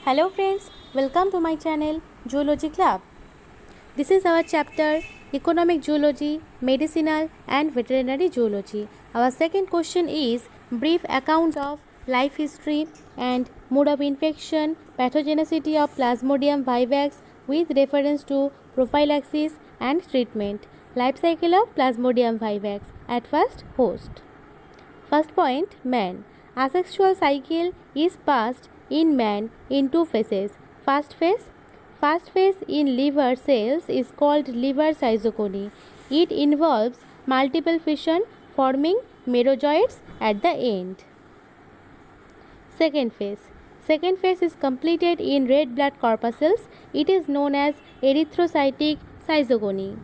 Hello friends, welcome to my channel Zoology Club. This is our chapter Economic Zoology, Medicinal and Veterinary Zoology. Our second question is brief account of life history and mode of infection, pathogenicity of Plasmodium vivax with reference to prophylaxis and treatment. Life cycle of Plasmodium vivax. At first, host. First point, man. Asexual cycle is passed in man in two phases. First phase in liver cells is called liver schizogony. It involves multiple fission forming merozoites at the end. Second phase is completed in red blood corpuscles. It is known as erythrocytic schizogony.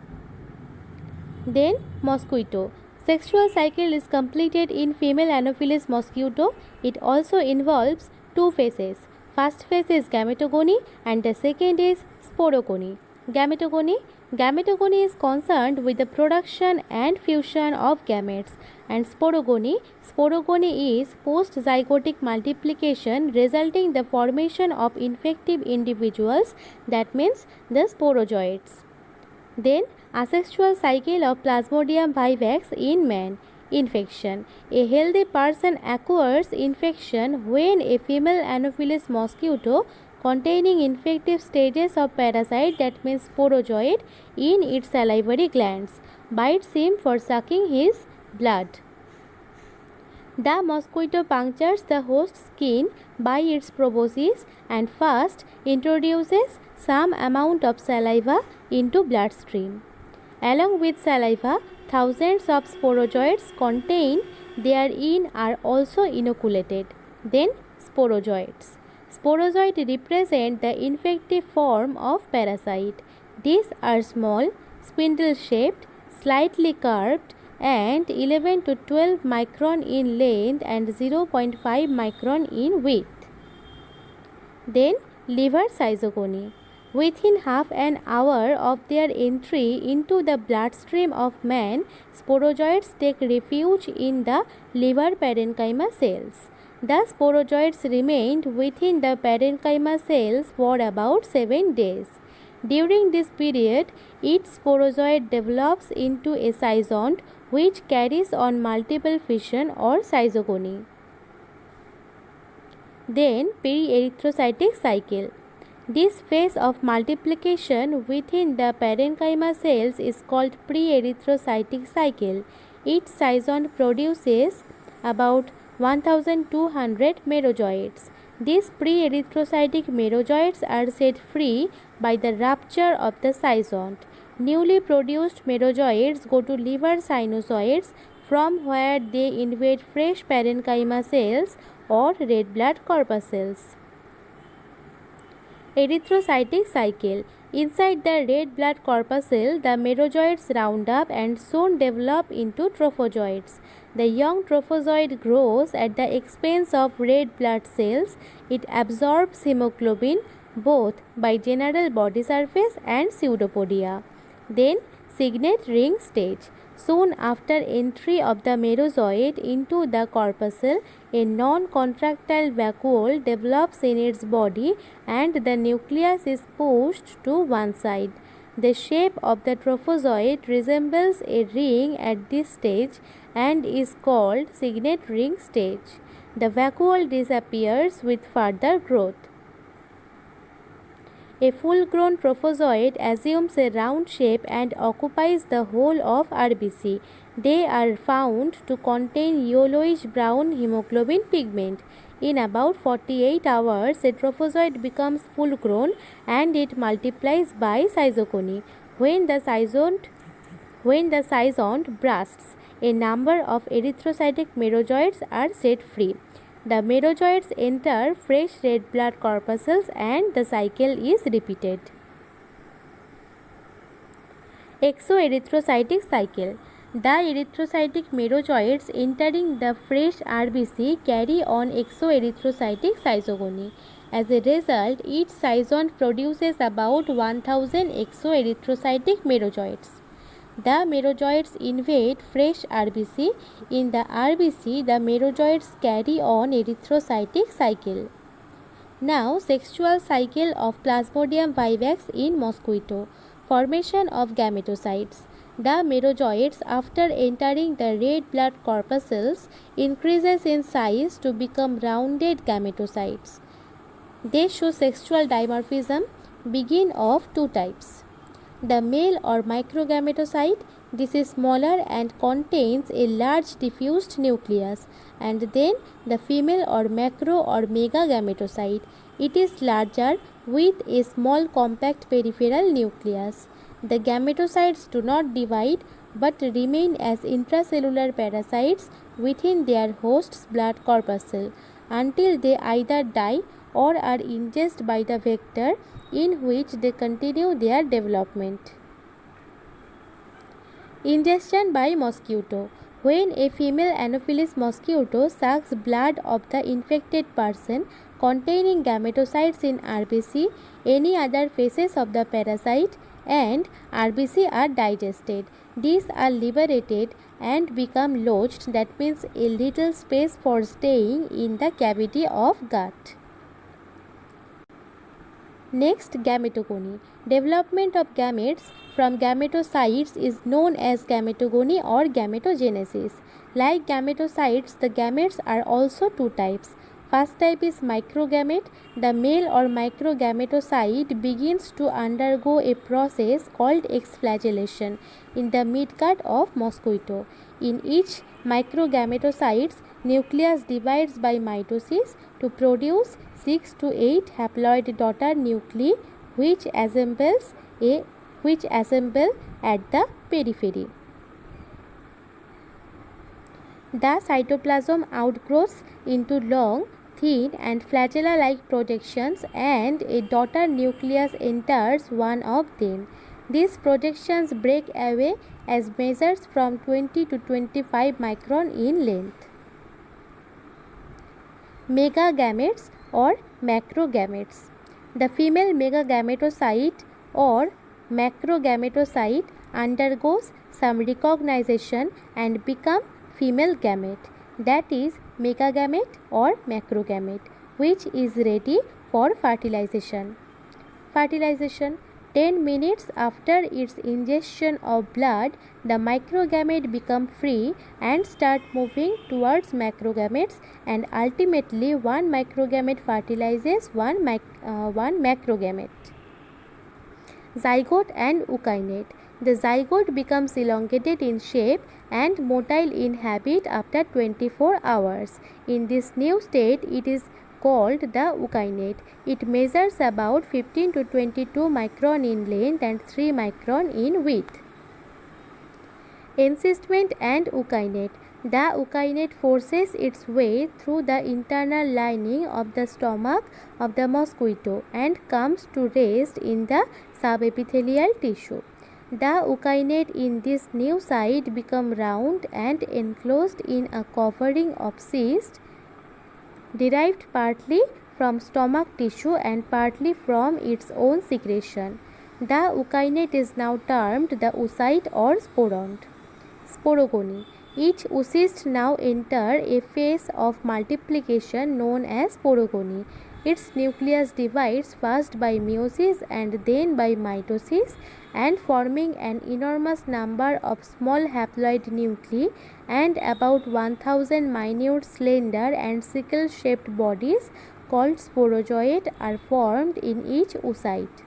Then mosquito. Sexual cycle is completed in female Anopheles mosquito. It also involves two phases. First phase is gametogony and the second is sporogony. Gametogony is concerned with the production and fusion of gametes, and sporogony is post-zygotic multiplication resulting the formation of infective individuals, that means the sporozoites. Then asexual cycle of Plasmodium vivax in man. Infection. A healthy person acquires infection when a female Anopheles mosquito containing infective stages of parasite, that means sporozoid, in its salivary glands bites him for sucking his blood. The mosquito punctures the host skin by its proboscis and first introduces some amount of saliva into bloodstream. Along with saliva, thousands of sporozoids contained therein are also inoculated. Then sporozoites. Sporozoids represent the infective form of parasite. These are small, spindle-shaped, slightly curved, and 11 to 12 micron in length and 0.5 micron in width. Then liver schizogony. Within half an hour of their entry into the bloodstream of man, sporozoids take refuge in the liver parenchyma cells. The sporozoids remained within the parenchyma cells for about 7 days. During this period, each sporozoid develops into a schizont which carries on multiple fission or schizogony. Then perierythrocytic cycle. This phase of multiplication within the parenchyma cells is called pre-erythrocytic cycle. Each schizont produces about 1200 merozoites. These pre-erythrocytic merozoites are set free by the rupture of the schizont. Newly produced merozoites go to liver sinusoids, from where they invade fresh parenchyma cells or red blood corpuscles. Erythrocytic cycle. Inside the red blood corpuscle, the merozoites round up and soon develop into trophozoites. The young trophozoid grows at the expense of red blood cells. It absorbs hemoglobin both by general body surface and pseudopodia. Then signet ring stage. Soon after entry of the merozoid into the corpuscle, a non-contractile vacuole develops in its body and the nucleus is pushed to one side. The shape of the trophozoid resembles a ring at this stage and is called signet ring stage. The vacuole disappears with further growth. A full-grown trophozoid assumes a round shape and occupies the whole of RBC. They are found to contain yellowish-brown hemoglobin pigment. In about 48 hours, a trophozoid becomes full-grown and it multiplies by schizogony. When the schizont bursts, a number of erythrocytic merozoites are set free. The merozoites enter fresh red blood corpuscles and the cycle is repeated. Exoerythrocytic cycle. The erythrocytic merozoites entering the fresh RBC carry on exoerythrocytic schizogony. As a result, each schizont produces about 1000 exoerythrocytic merozoites. The merozoites invade fresh RBC. In the RBC, the merozoites carry on erythrocytic cycle. Now, sexual cycle of Plasmodium vivax in mosquito. Formation of gametocytes. The merozoites, after entering the red blood corpuscles, increases in size to become rounded gametocytes. They show sexual dimorphism, begin of two types. The male or microgametocyte, this is smaller and contains a large diffused nucleus, and then the female or macro or megagametocyte. It is larger with a small compact peripheral nucleus. The gametocytes do not divide but remain as intracellular parasites within their host's blood corpuscle until they either die or are ingested by the vector in which they continue their development. Ingestion by mosquito. When a female Anopheles mosquito sucks blood of the infected person containing gametocytes in RBC, any other phases of the parasite and RBC are digested. These are liberated and become lodged, that means a little space for staying in the cavity of gut. Next, gametogony. Development of gametes from gametocytes is known as gametogony or gametogenesis. Like gametocytes, the gametes are also two types. First type is microgamete. The male or microgametocyte begins to undergo a process called exflagellation in the midgut of mosquito. In each microgametocytes, nucleus divides by mitosis to produce 6 to 8 haploid daughter nuclei which assemble at the periphery. The cytoplasm outgrows into long, thin and flagella-like projections and a daughter nucleus enters one of them. These projections break away as measures from 20 to 25 micron in length. Megagametes or macrogametes. The female megagametocyte or macrogametocyte undergoes some recognition and become female gamete, that is megagamete or macrogamete, which is ready for fertilization. Fertilization. 10 minutes after its ingestion of blood, the microgamete become free and start moving towards macrogametes, and ultimately one microgamete fertilizes one macrogamete. Zygote and ookinete. The zygote becomes elongated in shape and motile in habit after 24 hours. In this new state, it is called the ookinete. It measures about 15 to 22 micron in length and 3 micron in width. Encystment and ookinete. The ookinete forces its way through the internal lining of the stomach of the mosquito and comes to rest in the subepithelial tissue. The ookinete in this new site become round and enclosed in a covering of cyst derived partly from stomach tissue and partly from its own secretion. The ookinete is now termed the oocyte or sporont. Sporogony. Each oocyst now enter a phase of multiplication known as sporogony. Its nucleus divides first by meiosis and then by mitosis and forming an enormous number of small haploid nuclei and about 1000 minute slender and sickle shaped bodies called sporozoite are formed in each oocyte.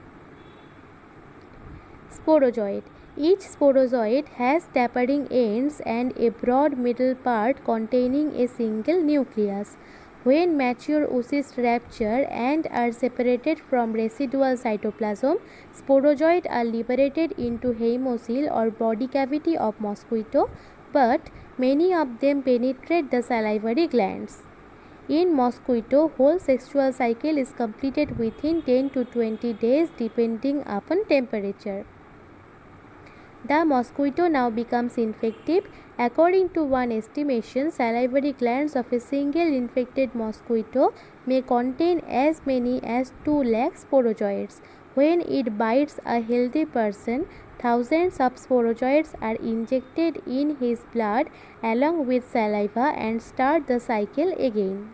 Sporozoite. Each sporozoite has tapering ends and a broad middle part containing a single nucleus. When mature oocysts rupture and are separated from residual cytoplasm, sporozoite are liberated into hemocoel or body cavity of mosquito, but many of them penetrate the salivary glands. In mosquito, whole sexual cycle is completed within 10 to 20 days depending upon temperature. The mosquito now becomes infective. According to one estimation, salivary glands of a single infected mosquito may contain as many as 2 lakh sporozoites. When it bites a healthy person, thousands of sporozoites are injected in his blood along with saliva and start the cycle again.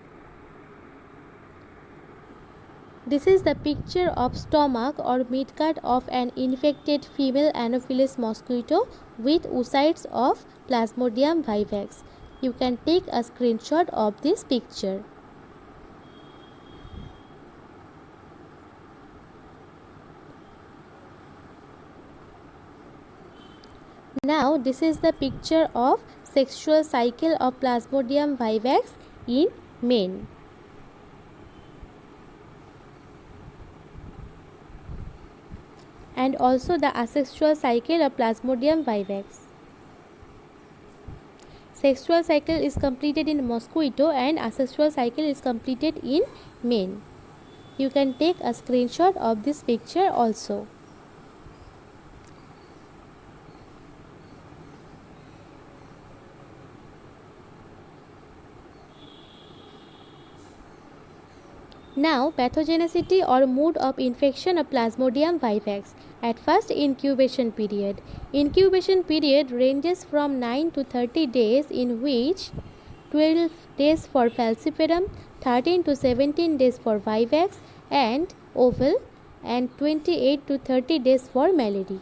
This is the picture of stomach or midgut of an infected female Anopheles mosquito with oocytes of Plasmodium vivax. You can take a screenshot of this picture. Now this is the picture of sexual cycle of Plasmodium vivax in men. And also the asexual cycle of Plasmodium vivax. Sexual cycle is completed in mosquito and asexual cycle is completed in men. You can take a screenshot of this picture also. Now, pathogenicity or mode of infection of Plasmodium vivax. At first incubation period. Incubation period ranges from 9 to 30 days, in which 12 days for falciparum, 13 to 17 days for vivax and oval, and 28 to 30 days for malady.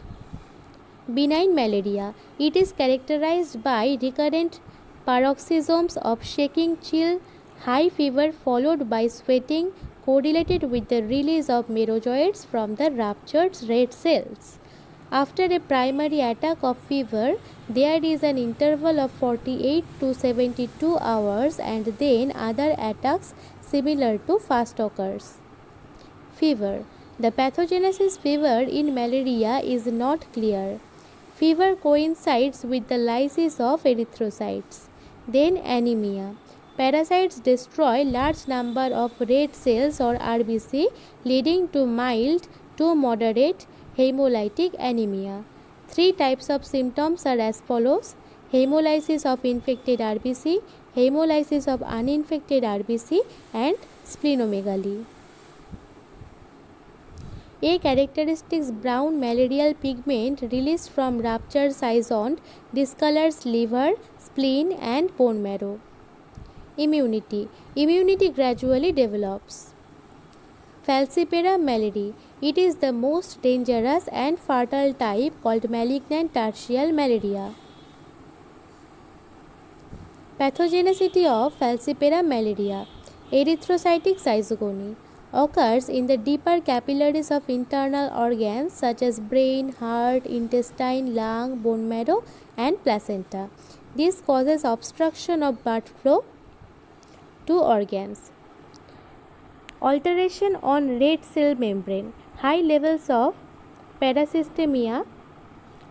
Benign malaria. It is characterized by recurrent paroxysms of shaking, chill, high fever followed by sweating, correlated with the release of merozoites from the ruptured red cells. After a primary attack of fever, there is an interval of 48 to 72 hours and then other attacks similar to first occurs. Fever. The pathogenesis fever in malaria is not clear. Fever coincides with the lysis of erythrocytes. Then anemia. Parasites destroy large number of red cells or RBC, leading to mild to moderate hemolytic anemia. Three types of symptoms are as follows: hemolysis of infected RBC, hemolysis of uninfected RBC, and splenomegaly. A characteristic brown malarial pigment released from ruptured cyzond discolors liver, spleen, and bone marrow. Immunity. Immunity gradually develops. Falciparum malady. It is the most dangerous and fatal type, called malignant tertial malaria. Pathogenicity of Falciparum malaria. Erythrocytic zygony occurs in the deeper capillaries of internal organs such as brain, heart, intestine, lung, bone marrow, and placenta. This causes obstruction of blood flow to organs. Alteration on red cell membrane. High levels of parasystemia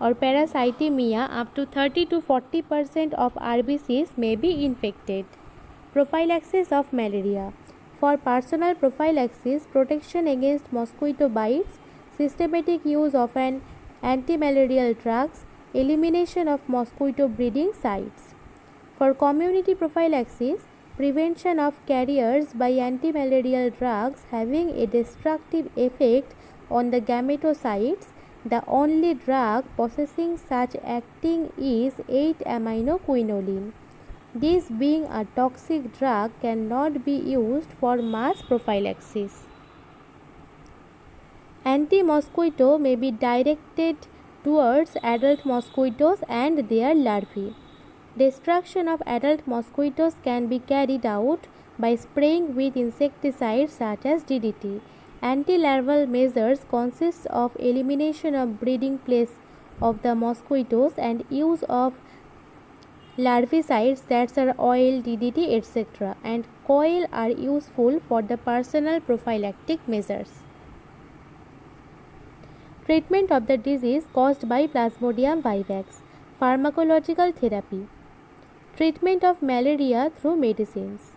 or parasitemia, up to 30 to 40% of RBCs may be infected. Prophylaxis of malaria. For personal prophylaxis, protection against mosquito bites, systematic use of an antimalarial drugs, elimination of mosquito breeding sites. For community prophylaxis, prevention of carriers by antimalarial drugs having a destructive effect on the gametocytes. The only drug possessing such acting is 8-aminoquinoline. This, being a toxic drug, cannot be used for mass prophylaxis. Anti-mosquito may be directed towards adult mosquitoes and their larvae. Destruction of adult mosquitoes can be carried out by spraying with insecticides such as DDT. Anti-larval measures consist of elimination of breeding place of the mosquitoes and use of larvicides, that are oil, DDT, etc., and coil are useful for the personal prophylactic measures. Treatment of the disease caused by Plasmodium vivax. Pharmacological therapy. Treatment of malaria through medicines.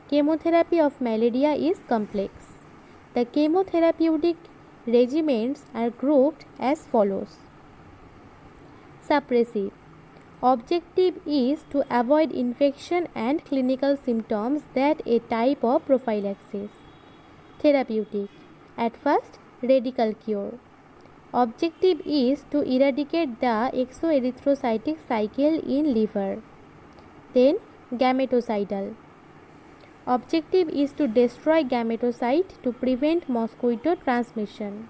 Chemotherapy of malaria is complex. The chemotherapeutic regimens are grouped as follows. Suppressive. Objective is to avoid infection and clinical symptoms, that a type of prophylaxis. Therapeutic. At first, radical cure. Objective is to eradicate the exoerythrocytic cycle in liver. Then, gametocidal. Objective is to destroy gametocyte to prevent mosquito transmission.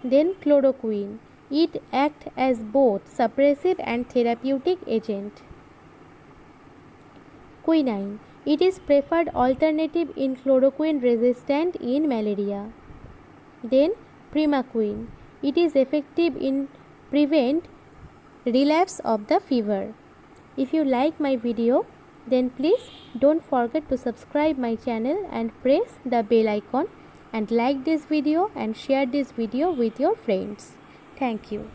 Then chloroquine. It acts as both suppressive and therapeutic agent. Quinine. It is preferred alternative in chloroquine resistant in malaria. Then primaquine. It is effective in prevent relapse of the fever. If you like my video, then please don't forget to subscribe my channel and press the bell icon and like this video and share this video with your friends. Thank you.